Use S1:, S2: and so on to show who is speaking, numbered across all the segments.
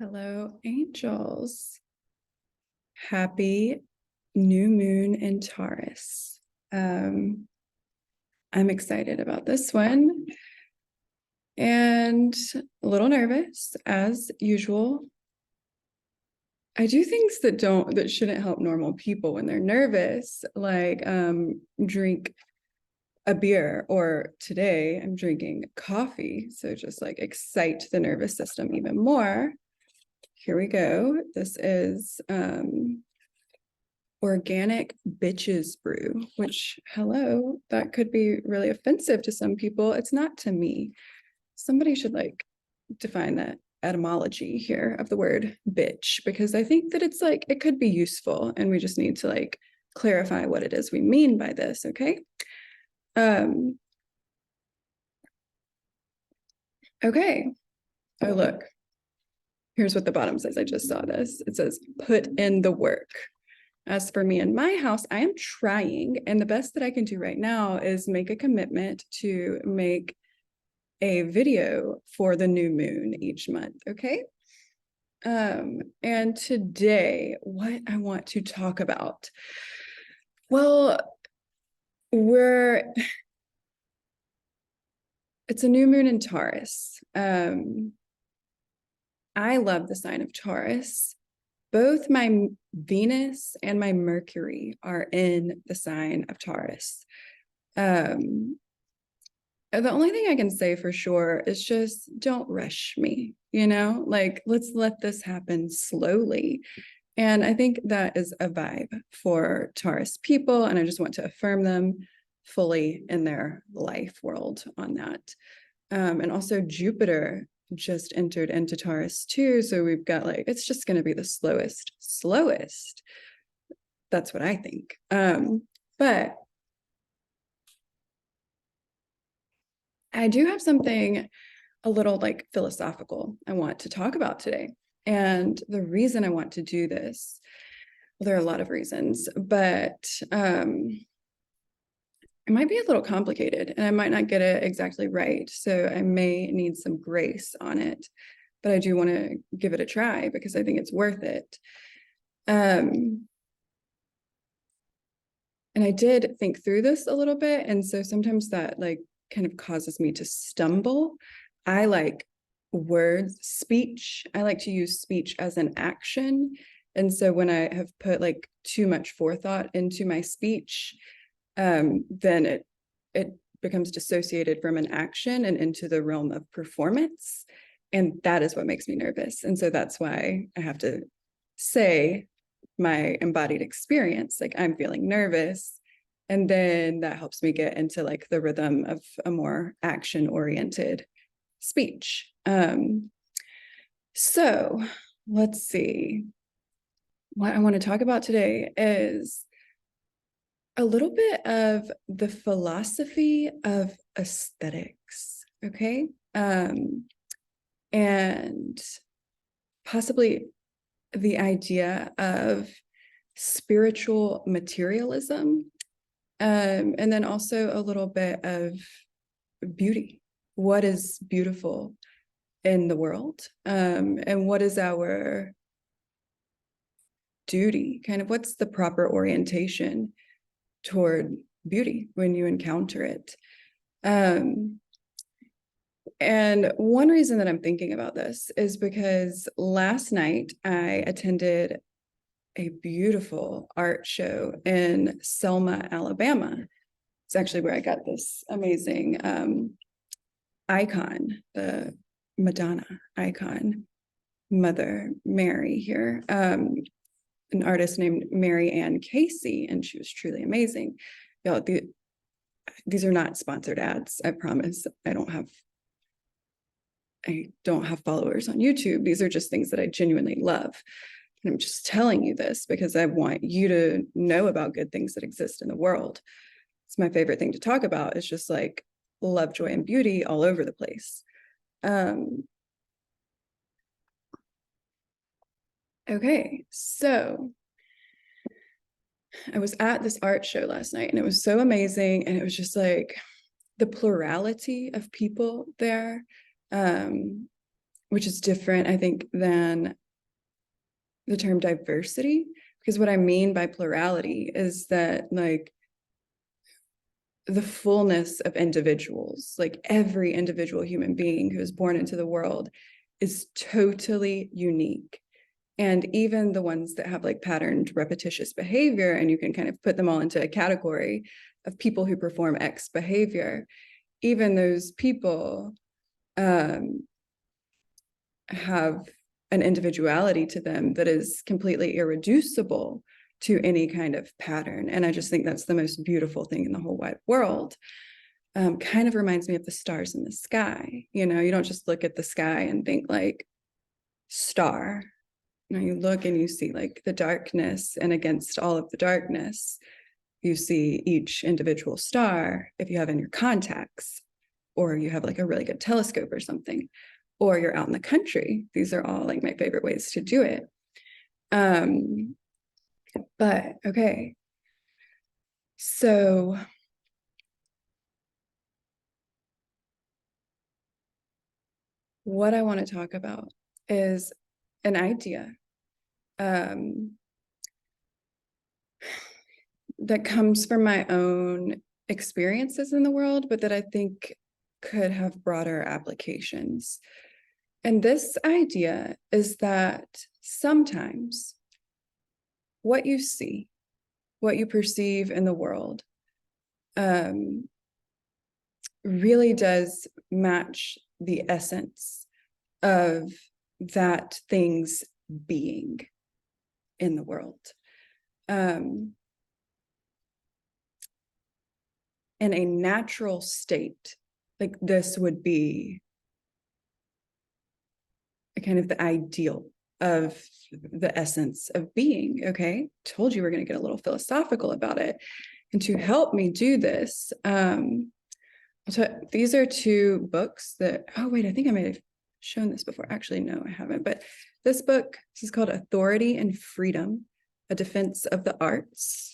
S1: Hello, angels. Happy new moon in Taurus. I'm excited about this one and a little nervous as usual. I do things that shouldn't help normal people when they're nervous, like drink a beer, or today I'm drinking coffee. So just like excite the nervous system even more. Here we go. This is organic bitches brew, which, hello, that could be really offensive to some people. It's not to me. Somebody should like define that etymology here of the word bitch, because I think that it's like it could be useful and we just need to like clarify what it is we mean by this. Okay. Okay. Oh, look, here's what the bottom says. I just saw this. It says put in the work. As for me and my house, I am trying, and the best that I can do right now is make a commitment to make a video for the new moon each month, okay? And today, what I want to talk about, well, it's a new moon in Taurus. I love the sign of Taurus. Both my Venus and my Mercury are in the sign of Taurus. The only thing I can say for sure is just don't rush me, like let's let this happen slowly. And I think that is a vibe for Taurus people. And I just want to affirm them fully in their life world on that. And also Jupiter just entered into Taurus too. So we've got like, it's just going to be the slowest. That's what I think. But I do have something a little like philosophical I want to talk about today. And the reason I want to do this, well, there are a lot of reasons, but it might be a little complicated and I might not get it exactly right. So I may need some grace on it, but I do want to give it a try because I think it's worth it. And I did think through this a little bit. And so sometimes that like kind of causes me to stumble. I like words, speech. I like to use speech as an action. And so when I have put like too much forethought into my speech, then it becomes dissociated from an action and into the realm of performance. And that is what makes me nervous. And so that's why I have to say my embodied experience, like I'm feeling nervous. And then that helps me get into like the rhythm of a more action-oriented speech. So let's see. What I want to talk about today is a little bit of the philosophy of aesthetics, okay? And possibly the idea of spiritual materialism, and then also a little bit of beauty. What is beautiful in the world? And what is our duty? Kind of what's the proper orientation toward beauty when you encounter it? And one reason that I'm thinking about this is because last night I attended a beautiful art show in Selma, Alabama. It's actually where I got this amazing icon, the Madonna icon, Mother Mary here, an artist named Mary Ann Casey, and she was truly amazing. Y'all, these are not sponsored ads, I promise. I don't have followers on YouTube. These are just things that I genuinely love. And I'm just telling you this because I want you to know about good things that exist in the world. It's my favorite thing to talk about. It's just like love, joy, and beauty all over the place. Okay, so I was at this art show last night and it was so amazing. And it was just like the plurality of people there which is different, I think, than the term diversity, because what I mean by plurality is that like the fullness of individuals, like every individual human being who is born into the world is totally unique. And even the ones that have like patterned repetitious behavior, and you can kind of put them all into a category of people who perform X behavior, even those people have an individuality to them that is completely irreducible to any kind of pattern. And I just think that's the most beautiful thing in the whole wide world. Kind of reminds me of the stars in the sky. You know, you don't just look at the sky and think like star. You know, you look and you see like the darkness, and against all of the darkness, you see each individual star if you have in your contacts, or you have like a really good telescope or something, or you're out in the country. These are all like my favorite ways to do it. But okay, so what I want to talk about is an idea that comes from my own experiences in the world, but that I think could have broader applications. And this idea is that sometimes what you see, what you perceive in the world, really does match the essence of that thing's being in the world. In a natural state, like this would be a kind of the ideal of the essence of being. Okay, told you we're going to get a little philosophical about it. And to help me do this, these are two books that, oh wait, I think I might have shown this before. Actually, no, I haven't. But this book, this is called Authority and Freedom, A Defense of the Arts.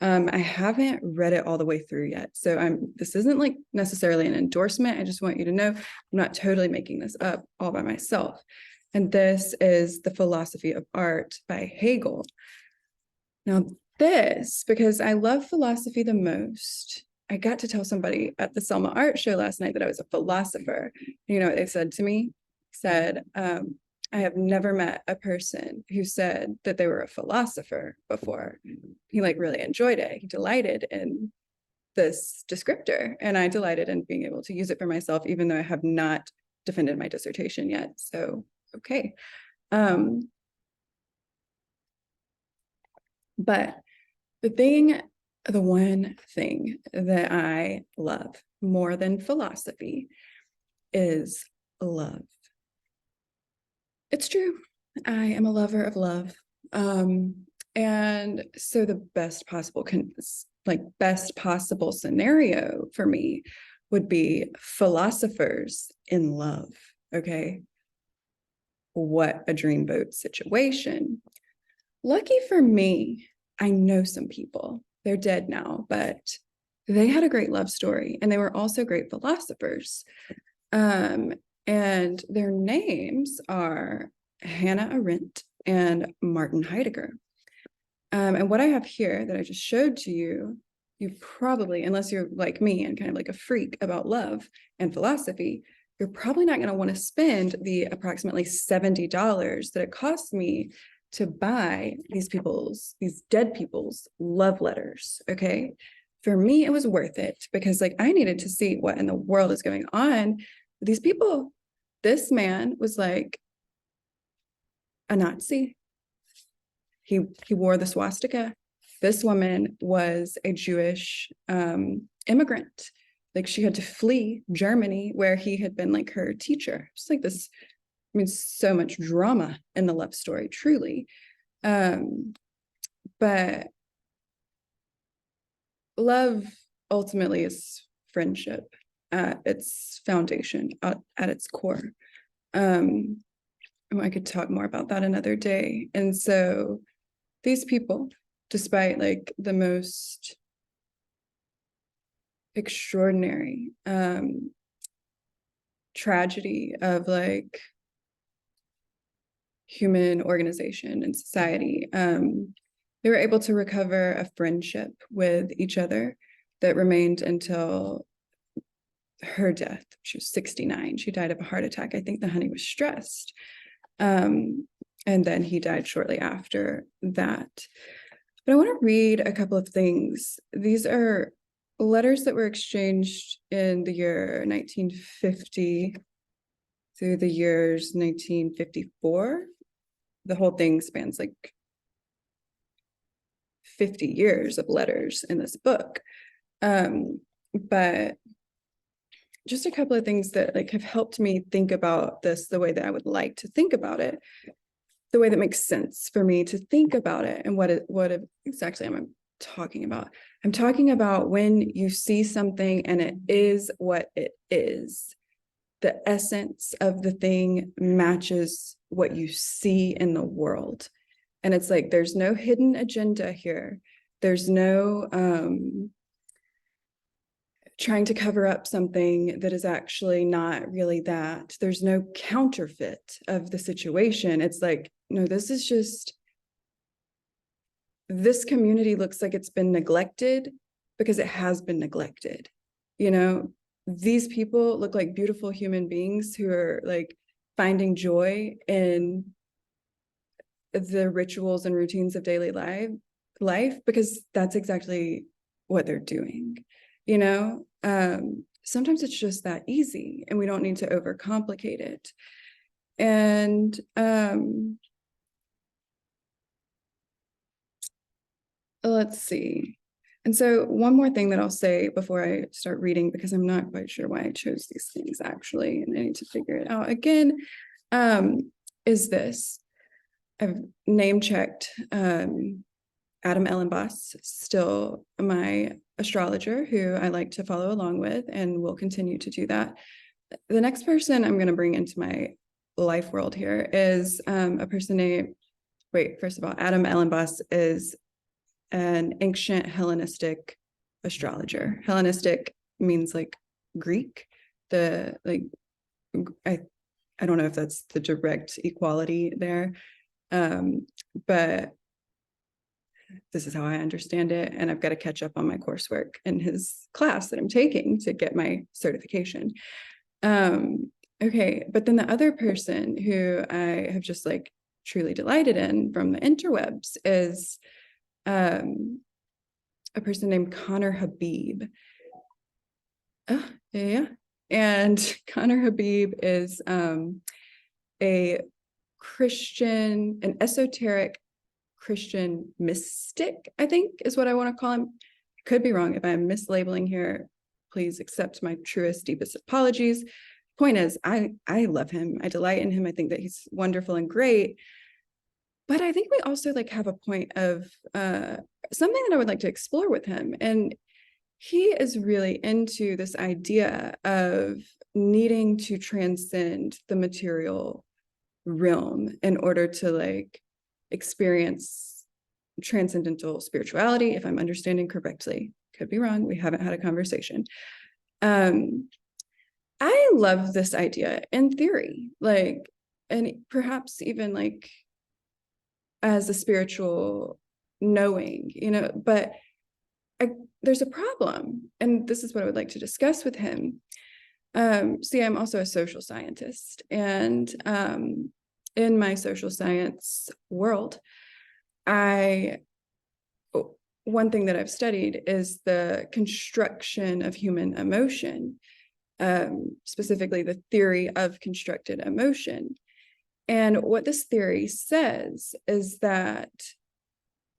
S1: I haven't read it all the way through yet. So this isn't like necessarily an endorsement. I just want you to know I'm not totally making this up all by myself. And this is The Philosophy of Art by Hegel. Now this, because I love philosophy the most, I got to tell somebody at the Selma Art Show last night that I was a philosopher. You know what they said to me? Said, I have never met a person who said that they were a philosopher before. He like really enjoyed it. He delighted in this descriptor, and I delighted in being able to use it for myself, even though I have not defended my dissertation yet. So, okay. But the one thing that I love more than philosophy is love. It's true. I am a lover of love. And so the best possible scenario for me would be philosophers in love. Okay. What a dreamboat situation. Lucky for me, I know some people. They're dead now, but they had a great love story, and they were also great philosophers. And their names are Hannah Arendt and Martin Heidegger. And what I have here that I just showed to you, you probably, unless you're like me and kind of like a freak about love and philosophy, you're probably not going to want to spend the approximately $70 that it cost me to buy these dead people's love letters. Okay. For me, it was worth it because like I needed to see what in the world is going on. These people, this man was like a Nazi. He wore the swastika. This woman was a Jewish immigrant. Like she had to flee Germany, where he had been like her teacher. Just like this, I mean, so much drama in the love story, truly. But love ultimately is friendship at its foundation, at its core. I could talk more about that another day. And so these people, despite like the most extraordinary tragedy of like human organization and society. They were able to recover a friendship with each other that remained until her death. She was 69. She died of a heart attack. I think the honey was stressed. And then he died shortly after that. But I want to read a couple of things. These are letters that were exchanged in the year 1950 through the years 1954. The whole thing spans like 50 years of letters in this book. But just a couple of things that like have helped me think about this the way that I would like to think about it, the way that makes sense for me to think about it, and what exactly am I talking about? I'm talking about when you see something and it is what it is. The essence of the thing matches what you see in the world. And it's like, there's no hidden agenda here. There's no trying to cover up something that is actually not really that. There's no counterfeit of the situation. It's like, no, this is just, this community looks like it's been neglected because it has been neglected. You know, these people look like beautiful human beings who are like finding joy in the rituals and routines of daily life because that's exactly what they're doing. You know, sometimes it's just that easy and we don't need to overcomplicate it. And let's see. And so one more thing that I'll say before I start reading, because I'm not quite sure why I chose these things actually, and I need to figure it out again, is this. I've name checked Adam Ellenboss, still my astrologer who I like to follow along with and will continue to do that. The next person I'm going to bring into my life world here is a person named, first of all, Adam Ellenboss is an ancient Hellenistic astrologer. Hellenistic means like Greek. I don't know if that's the direct equality there, but this is how I understand it. And I've got to catch up on my coursework in his class that I'm taking to get my certification. Okay, but then the other person who I have just like truly delighted in from the interwebs is a person named Connor Habib. Yeah. And Connor Habib is a Christian, an esoteric Christian mystic, I think is what I want to call him. Could be wrong. If I'm mislabeling here, please accept my truest, deepest apologies. Point is, I love him. I delight in him. I think that he's wonderful and great. But I think we also like have a point of something that I would like to explore with him. And he is really into this idea of needing to transcend the material realm in order to like experience transcendental spirituality, if I'm understanding correctly. Could be wrong. We haven't had a conversation. I love this idea in theory, like, and perhaps even like as a spiritual knowing, you know, but there's a problem. And this is what I would like to discuss with him. See, I'm also a social scientist, and in my social science world, one thing that I've studied is the construction of human emotion, specifically the theory of constructed emotion. And what this theory says is that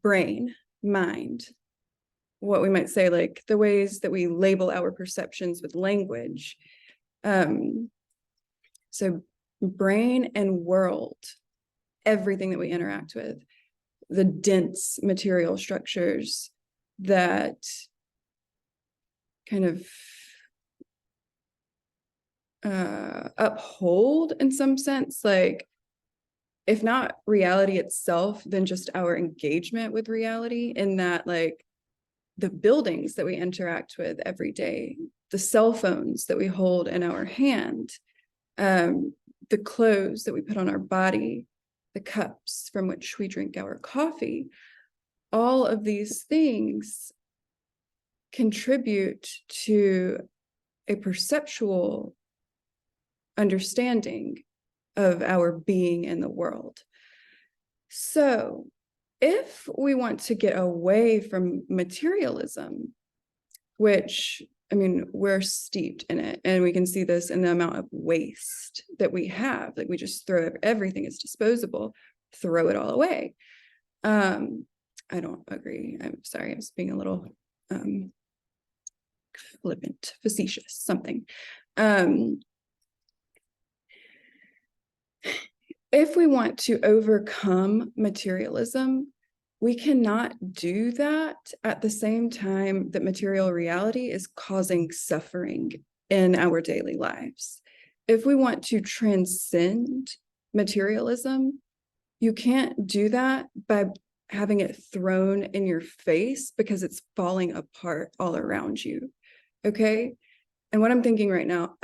S1: brain, mind, what we might say, like the ways that we label our perceptions with language. So brain and world, everything that we interact with, the dense material structures that kind of uphold in some sense, like if not reality itself, then just our engagement with reality, in that like the buildings that we interact with every day, the cell phones that we hold in our hand, the clothes that we put on our body, the cups from which we drink our coffee, all of these things contribute to a perceptual understanding of our being in the world. So if we want to get away from materialism, which, I mean, we're steeped in it, and we can see this in the amount of waste that we have. Like, we just throw everything is disposable, throw it all away. I don't agree. I'm sorry, I was being a little flippant, facetious, something. If we want to overcome materialism, we cannot do that at the same time that material reality is causing suffering in our daily lives. If we want to transcend materialism, you can't do that by having it thrown in your face because it's falling apart all around you. Okay? And what I'm thinking right now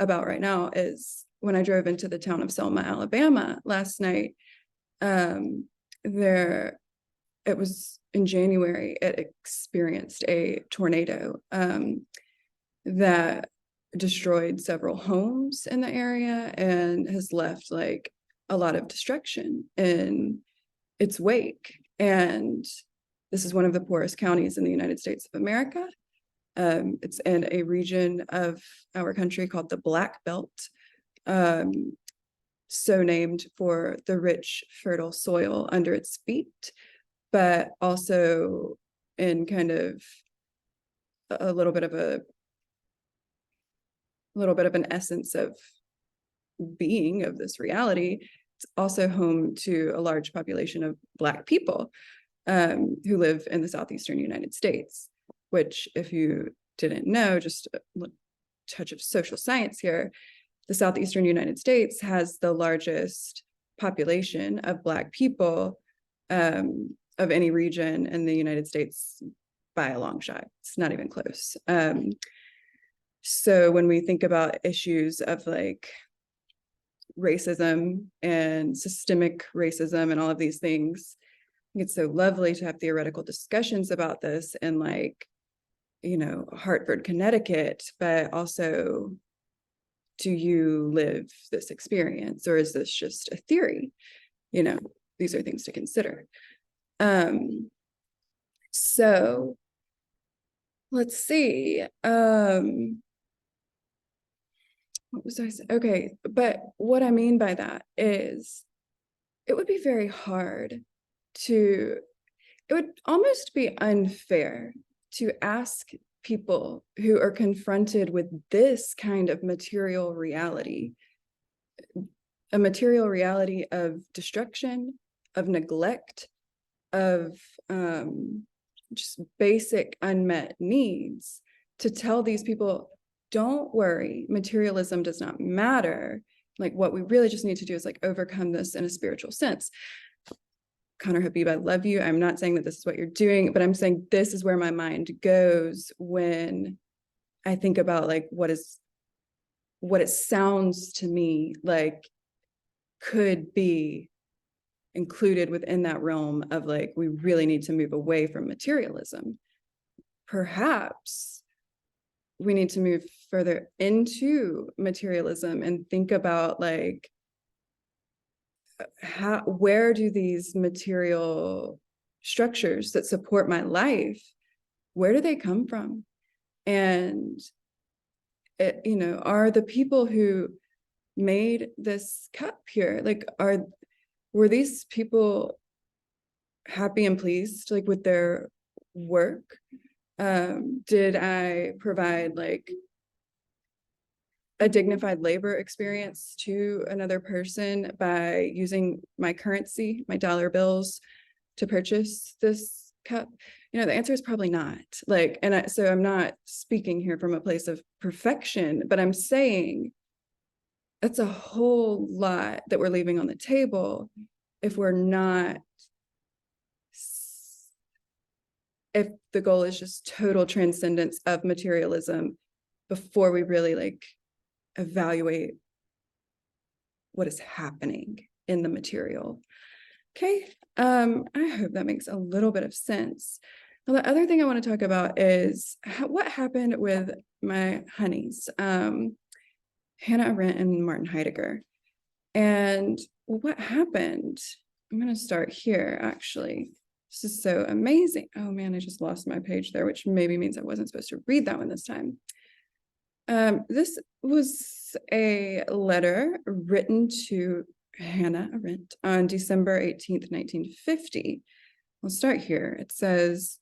S1: is when I drove into the town of Selma, Alabama last night, it was in January, it experienced a tornado that destroyed several homes in the area and has left like a lot of destruction in its wake. And this is one of the poorest counties in the United States of America. It's in a region of our country called the Black Belt, so named for the rich, fertile soil under its feet, but also in kind of a little bit of an essence of being of this reality. It's also home to a large population of Black people who live in the southeastern United States, which, if you didn't know, just a touch of social science here, the southeastern United States has the largest population of Black people of any region in the United States by a long shot. It's not even close. So when we think about issues of like racism and systemic racism and all of these things, it's so lovely to have theoretical discussions about this in, like, you know, Hartford, Connecticut, but also, do you live this experience, or is this just a theory? You know, these are things to consider. So let's see. What was I saying? Okay, but what I mean by that is it would be very hard to, it would almost be unfair to ask people who are confronted with this kind of material reality, a material reality of destruction, of neglect, of just basic unmet needs, to tell these people, don't worry, materialism does not matter. Like, what we really just need to do is like overcome this in a spiritual sense. Connor Habib, I love you. I'm not saying that this is what you're doing, but I'm saying this is where my mind goes when I think about like what it sounds to me like could be included within that realm of like, we really need to move away from materialism. Perhaps we need to move further into materialism and think about like, where do these material structures that support my life, where do they come from? And you know, are the people who made this cup here, like, were these people happy and pleased like with their work? Did I provide like a dignified labor experience to another person by using my currency, my dollar bills, to purchase this cup? You know, the answer is probably not. Like, so I'm not speaking here from a place of perfection, but I'm saying that's a whole lot that we're leaving on the table if the goal is just total transcendence of materialism before we really like evaluate what is happening in the material. Okay, I hope that makes a little bit of sense. Now, the other thing I want to talk about is what happened with my honeys, Hannah Arendt and Martin Heidegger. And what happened? I'm going to start here, actually. This is so amazing. Oh man, I just lost my page there, which maybe means I wasn't supposed to read that one this time. This was a letter written to Hannah Arendt on December 18th, 1950. I'll start here. It says,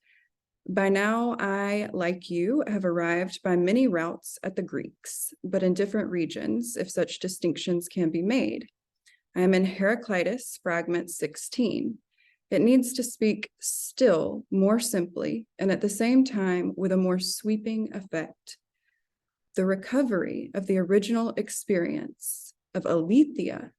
S1: "By now, I, like you, have arrived by many routes at the Greeks, but in different regions, if such distinctions can be made. I am in Heraclitus, fragment 16. It needs to speak still more simply, and at the same time with a more sweeping effect. The recovery of the original experience of aletheia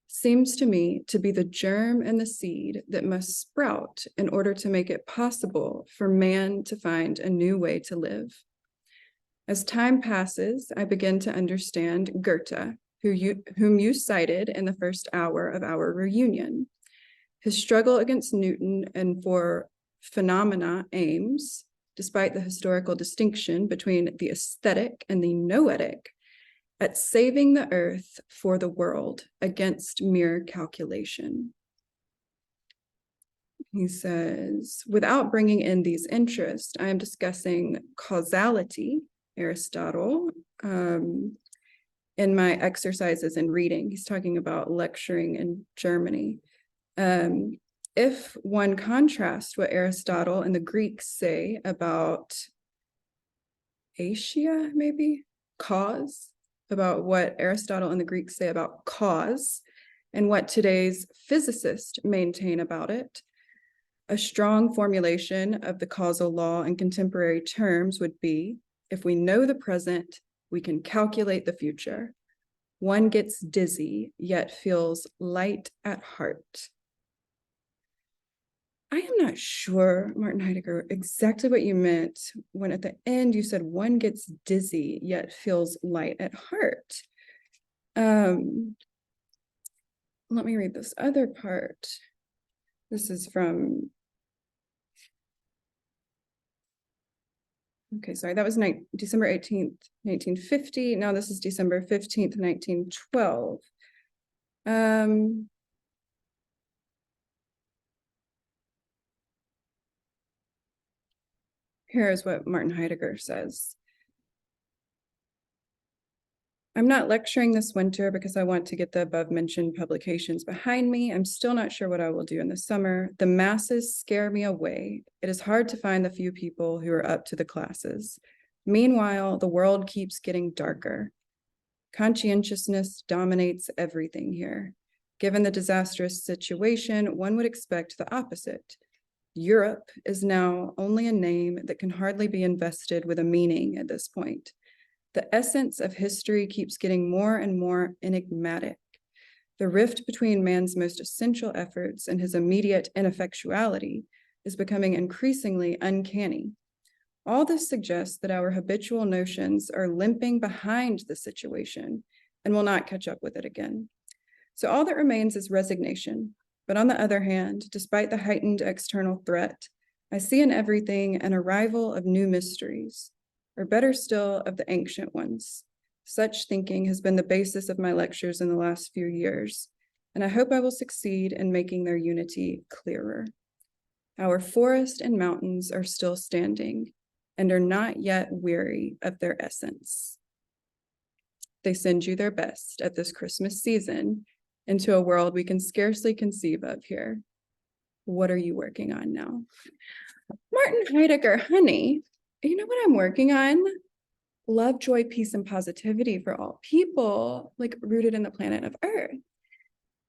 S1: seems to me to be the germ and the seed that must sprout in order to make it possible for man to find a new way to live. As time passes, I begin to understand Goethe, whom you cited in the first hour of our reunion. His struggle against Newton and for phenomena aims, despite the historical distinction between the aesthetic and the noetic, at saving the earth for the world against mere calculation." He says, "Without bringing in these interests, I am discussing causality, Aristotle, in my exercises in reading." He's talking about lecturing in Germany. If one contrasts what Aristotle and the Greeks say about atia, maybe, cause, about what Aristotle and the Greeks say about cause, and what today's physicists maintain about it, a strong formulation of the causal law in contemporary terms would be, if we know the present, we can calculate the future. One gets dizzy, yet feels light at heart. I am not sure, Martin Heidegger, exactly what you meant when at the end you said one gets dizzy, yet feels light at heart. Let me read this other part. This is from, okay, sorry, that was December 18th, 1950. Now this is December 15th, 1912. Here's what Martin Heidegger says. "I'm not lecturing this winter because I want to get the above-mentioned publications behind me. I'm still not sure what I will do in the summer. The masses scare me away. It is hard to find the few people who are up to the classes. Meanwhile, the world keeps getting darker. Conscientiousness dominates everything here. Given the disastrous situation, one would expect the opposite. Europe is now only a name that can hardly be invested with a meaning at this point. The essence of history keeps getting more and more enigmatic. The rift between man's most essential efforts and his immediate ineffectuality is becoming increasingly uncanny. All this suggests that our habitual notions are limping behind the situation and will not catch up with it again. So all that remains is resignation. But on the other hand, despite the heightened external threat, I see in everything an arrival of new mysteries, or better still, of the ancient ones. Such thinking has been the basis of my lectures in the last few years, and I hope I will succeed in making their unity clearer. Our forest and mountains are still standing and are not yet weary of their essence. They send you their best at this Christmas season into a world we can scarcely conceive of here. What are you working on now?" Martin Heidegger, honey, you know what I'm working on? Love, joy, peace, and positivity for all people, like rooted in the planet of Earth.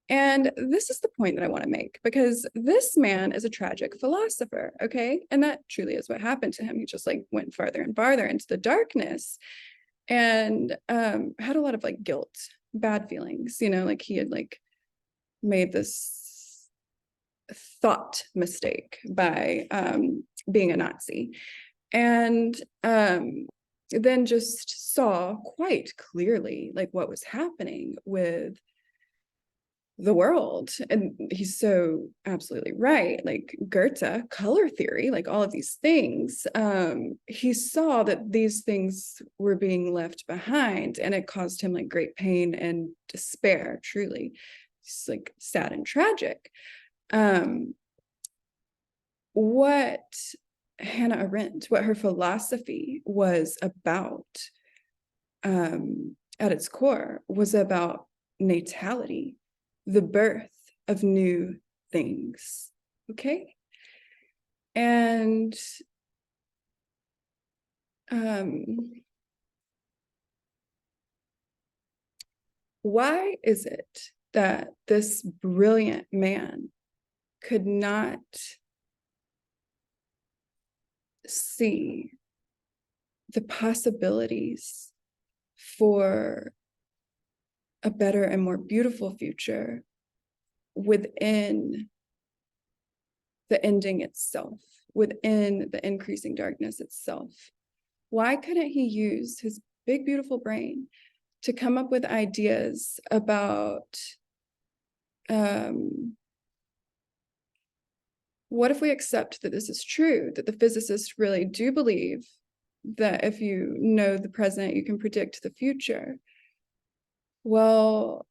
S1: And this is the point that I want to make, because this man is a tragic philosopher, okay? And that truly is what happened to him. He just like went farther and farther into the darkness and had a lot of like guilt, bad feelings, you know, like he had like made this thought mistake by being a Nazi. And then just saw quite clearly like what was happening with the world. And he's so absolutely right. Like Goethe, color theory, like all of these things, he saw that these things were being left behind, and it caused him like great pain and despair, truly. It's like sad and tragic. What Hannah Arendt, what her philosophy was about, at its core, was about natality, the birth of new things. Okay. And why is it that this brilliant man could not see the possibilities for a better and more beautiful future within the ending itself, within the increasing darkness itself? Why couldn't he use his big, beautiful brain to come up with ideas about what if we accept that this is true, that the physicists really do believe that if you know the present, you can predict the future? Well,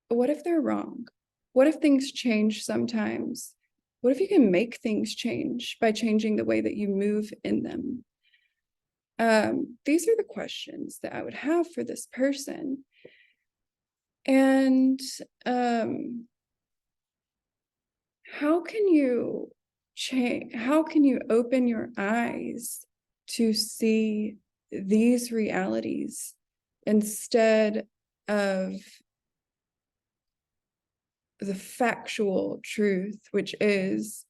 S1: what if they're wrong? What if things change sometimes? What if you can make things change by changing the way that you move in them? These are the questions that I would have for this person. And how can you change? How can you open your eyes to see these realities instead of the factual truth, which is,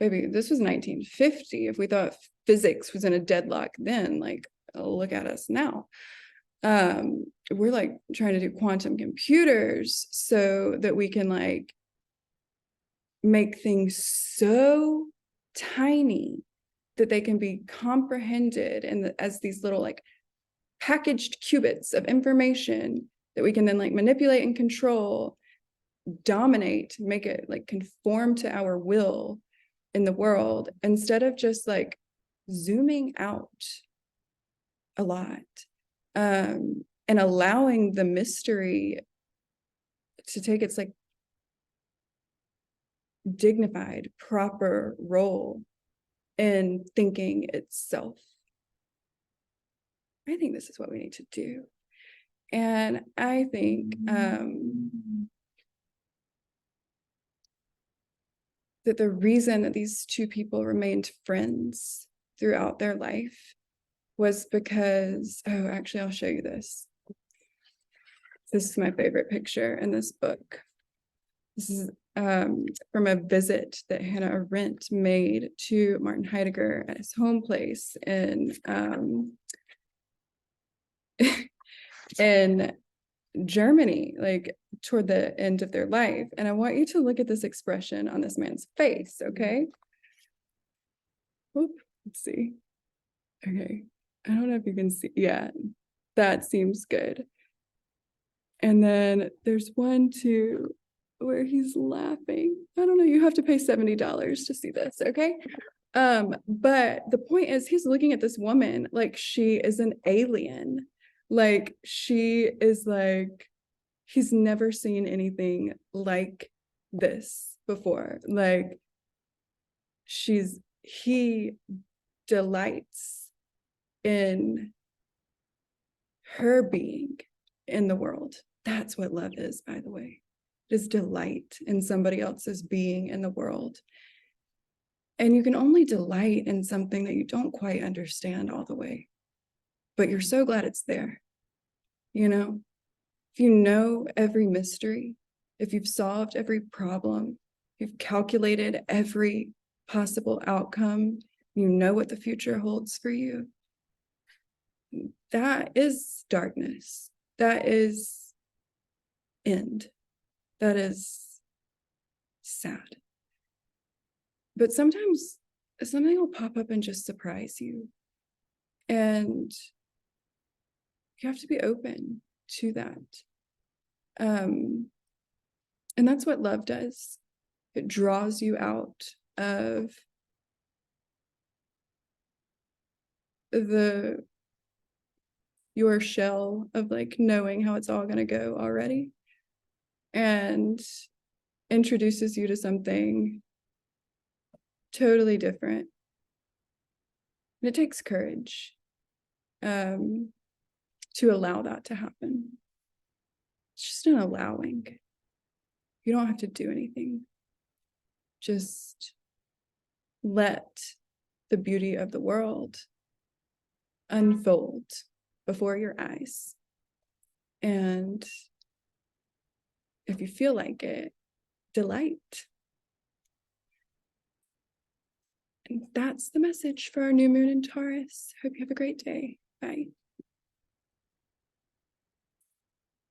S1: maybe this was 1950. If we thought physics was in a deadlock then, like, look at us now. We're like trying to do quantum computers so that we can like make things so tiny that they can be comprehended and as these little like packaged qubits of information that we can then like manipulate and control, dominate, make it like conform to our will in the world, instead of just like zooming out a lot, and allowing the mystery to take its like dignified, proper role in thinking itself. I think this is what we need to do. And I think that the reason that these two people remained friends throughout their life was because, oh, actually, I'll show you this. This is my favorite picture in this book. This is from a visit that Hannah Arendt made to Martin Heidegger at his home place in Germany, like toward the end of their life. And I want you to look at this expression on this man's face, okay? Oop, let's see. Okay, I don't know if you can see. Yeah, that seems good. And then there's one too where he's laughing. I don't know, you have to pay $70 to see this, okay? But the point is, he's looking at this woman like she is an alien. Like she is like, he's never seen anything like this before. Like he delights in her being in the world. That's what love is, by the way. It is delight in somebody else's being in the world. And you can only delight in something that you don't quite understand all the way, but you're so glad it's there. You know, if you know every mystery, if you've solved every problem, you've calculated every possible outcome, you know what the future holds for you, that is darkness. That is end. That is sad. But sometimes something will pop up and just surprise you. And you have to be open to that. And that's what love does. It draws you out of your shell of like knowing how it's all going to go already, and introduces you to something totally different. And it takes courage to allow that to happen. It's just an allowing. You don't have to do anything. Just let the beauty of the world unfold before your eyes. And if you feel like it, delight. And that's the message for our new moon in Taurus. Hope you have a great day. Bye.